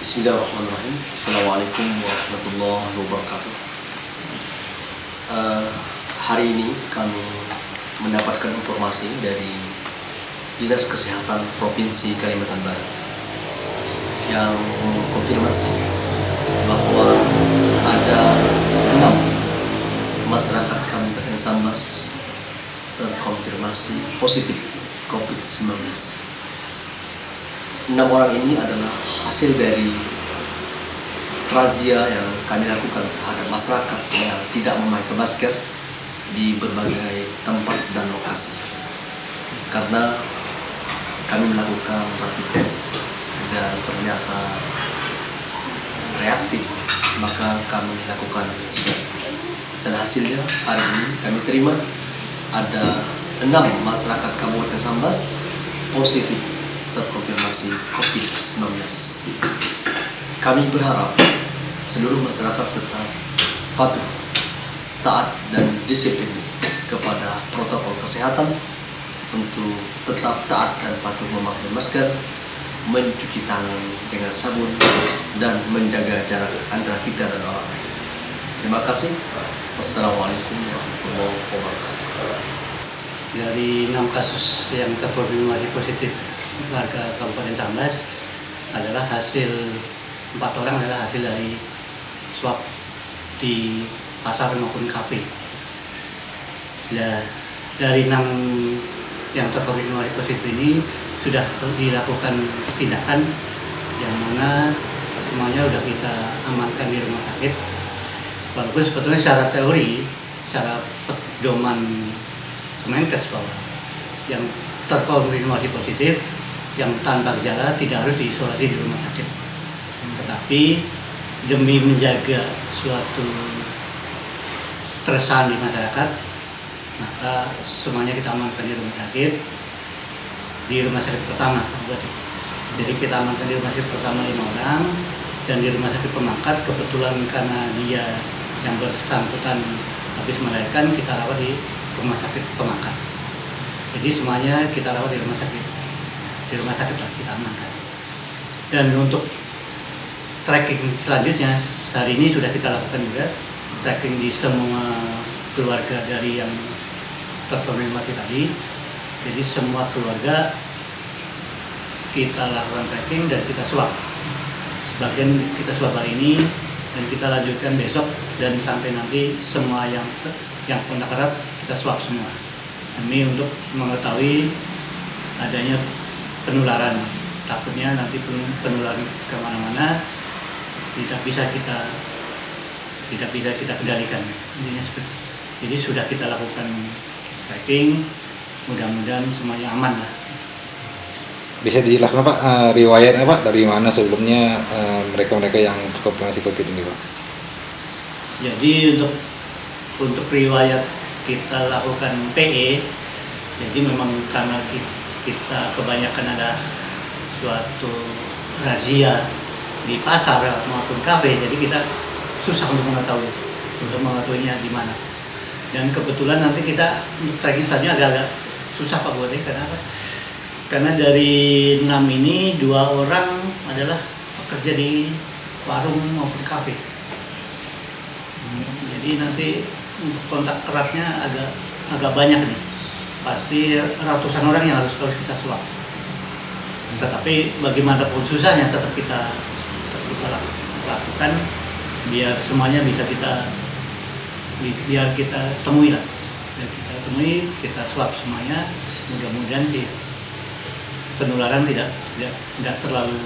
Bismillahirrahmanirrahim. Assalamualaikum warahmatullahi wabarakatuh. Hari ini kami mendapatkan informasi dari Dinas Kesehatan Provinsi Kalimantan Barat yang mengkonfirmasi bahwa ada 6 masyarakat Kabupaten Sambas terkonfirmasi positif COVID-19. 6 orang ini adalah hasil dari razia yang kami lakukan terhadap masyarakat yang tidak memakai masker di berbagai tempat dan lokasi. Karena kami melakukan rapid test dan ternyata reaktif, maka kami lakukan swab. Dan hasilnya hari ini kami terima ada 6 masyarakat Kabupaten Sambas positif terkonfirmasi COVID-19. Kami berharap seluruh masyarakat tetap patuh, taat dan disiplin kepada protokol kesehatan untuk tetap taat dan patuh memakai masker, mencuci tangan dengan sabun, dan menjaga jarak antara kita dan orang lain. Terima kasih. Wassalamualaikum warahmatullahi wabarakatuh. Dari 6 kasus yang terkonfirmasi positif warga Kabupaten Sambas adalah hasil 4 orang adalah hasil dari swab di pasar maupun kafe. Nah, dari 6 yang terkonfirmasi positif ini sudah dilakukan tindakan yang mana semuanya sudah kita amankan di rumah sakit. Walaupun sebetulnya secara teori, secara pedoman Kemenkes bahwa yang terkonfirmasi positif yang tanpa gejala tidak harus diisolasi di rumah sakit. Tetapi demi menjaga suatu keresahan di masyarakat, maka semuanya kita amankan di rumah sakit. Di rumah sakit pertama, jadi kita amankan di rumah sakit pertama 5 orang, dan di rumah sakit Pemangkat kebetulan karena dia yang bersangkutan habis melahirkan, kita rawat di rumah sakit Pemangkat. Jadi semuanya kita rawat di rumah sakit lah kita amankan. Dan untuk tracking selanjutnya, hari ini sudah kita lakukan juga tracking di semua keluarga dari yang terkonfirmasi tadi. Jadi semua keluarga kita lakukan tracking dan kita swab. Sebagian kita swab hari ini dan kita lanjutkan besok, dan sampai nanti semua yang kontak erat kita swab semua. Demi untuk mengetahui adanya penularan. Takutnya nanti penularan kemana-mana tidak bisa kita kendalikan. Jadi sudah kita lakukan tracking, mudah-mudahan semuanya aman lah. Bisa dijelaskan Pak, riwayatnya Pak, dari mana sebelumnya mereka-mereka yang terkonfirmasi COVID ini Pak? Jadi untuk riwayat kita lakukan PE, jadi memang karena kita kebanyakan ada suatu razia di pasar maupun kafe, jadi kita susah untuk mengetahuinya di mana. Dan kebetulan nanti kita untuk tracking saja agak susah Pak Bode. Kenapa? Karena dari 6 ini 2 orang adalah pekerja di warung maupun kafe. Jadi nanti untuk kontak eratnya agak banyak nih. Pasti ratusan orang yang harus kita swab. Tetapi bagaimanapun susahnya tetap kita lakukan biar semuanya bisa kita temui lah. Kita swab semuanya. Mudah-mudahan sih penularan tidak terlalu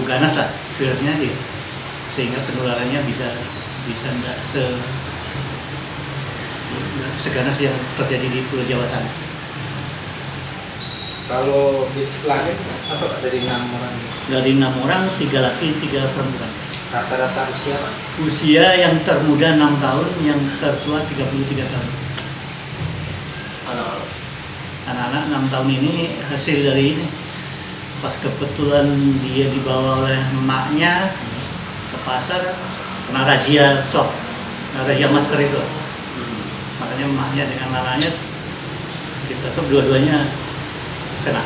ganas lah virusnya sih, sehingga penularannya bisa tidak seganas yang terjadi di Pulau Jawa sana. Kalau di lain apa dari 6 orang? Dari 6 orang, 3 laki, 3 perempuan. Rata-rata usia Pak? Usia yang termuda 6 tahun, yang tertua 33 tahun. Anak-anak 6 tahun ini hasil dari ini. Pas kebetulan dia dibawa oleh emaknya ke pasar, kena razia swab, razia masker itu. Makanya emaknya dengan anaknya kita swab, dua-duanya kena.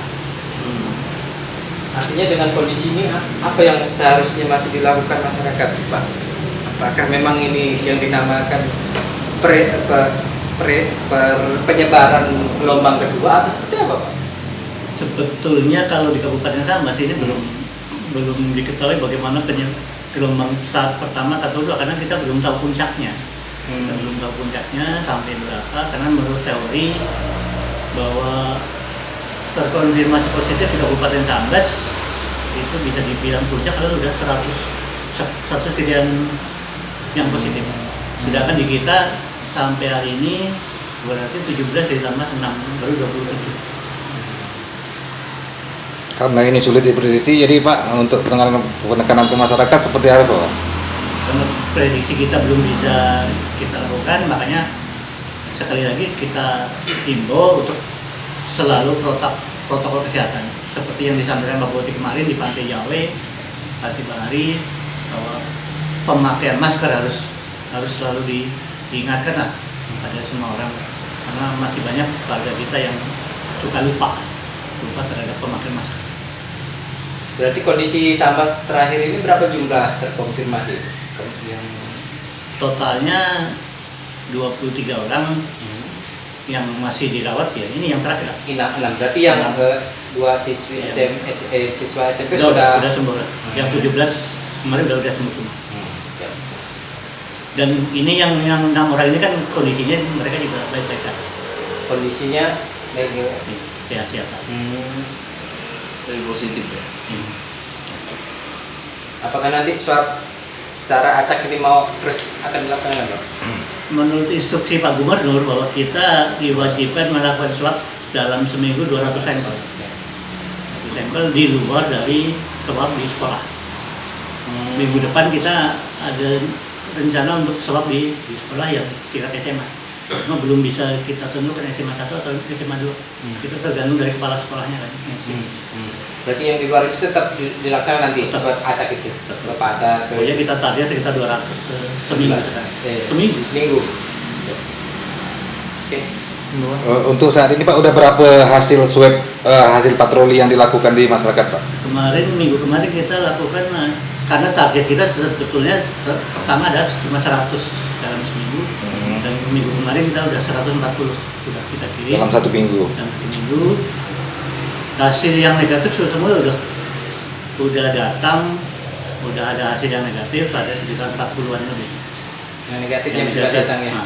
Artinya dengan kondisi ini apa yang seharusnya masih dilakukan masyarakat, Pak? Apakah memang ini yang dinamakan penyebaran gelombang kedua atau seperti apa, Pak? Sebetulnya kalau di Kabupaten Sambas ini belum diketahui bagaimana gelombang saat pertama atau kedua, karena kita belum tahu puncaknya. Kita belum tahu puncaknya sampai berapa, karena menurut teori bahwa terkonfirmasi positif di Kabupaten Sambas itu bisa dibilang puncak kalau udah 100 kejadian yang positif. Sedangkan di kita sampai hari ini berarti 17 ditambah 6 baru 27. Karena ini sulit diprediksi, jadi Pak untuk penekanan ke masyarakat seperti apa Pak? Karena prediksi kita belum bisa kita lakukan, makanya sekali lagi kita himbau untuk selalu protokol kesehatan seperti yang disampaikan Pak Bupati kemarin di Pantai Jawe, Pantai Bahari, bahwa pemakaian masker harus selalu diingatkan lah pada semua orang, karena masih banyak warga kita yang suka lupa terhadap pemakaian masker. Berarti kondisi Sambas terakhir ini berapa jumlah terkonfirmasi? Yang Totalnya 23 orang yang masih dirawat ya, ini yang terakhir. 6, berarti yang dua siswa SMP Udah sudah sembuh. Yang 17 kemarin udah sembuh semua. Dan ini yang 6 orang ini kan kondisinya mereka juga baik-baik saja. kondisinya baik. Sehat-sehat. Jadi positif ya. Apakah nanti swab secara acak ini mau terus akan dilaksanakan, Pak? Menurut instruksi Pak Gubernur bahwa kita diwajibkan melakukan swab dalam seminggu 200 sampel. Sampel di luar dari swab di sekolah. Minggu depan kita ada rencana untuk swab di sekolah yang tingkat SMA. Cuma belum bisa kita tentukan SMA 1 atau SMA 2. Kita tergantung dari kepala sekolahnya kan. Berarti yang di luar itu tetap dilaksanakan nanti swab acak itu ke pasar ke Pokoknya kita target sekitar 200 seminggu sekarang. seminggu. Oke. Untuk saat ini Pak udah berapa hasil swab hasil patroli yang dilakukan di masyarakat Pak? Minggu kemarin kita lakukan karena target kita sebetulnya pertama adalah cuma 100 dalam seminggu, dan minggu kemarin kita udah 140 sudah kita kirim Dalam satu minggu. Hasil yang negatif semua udah datang, udah ada hasil yang negatif ada sekitar 40-an lebih. Yang negatif yang sudah datang ya. Nah,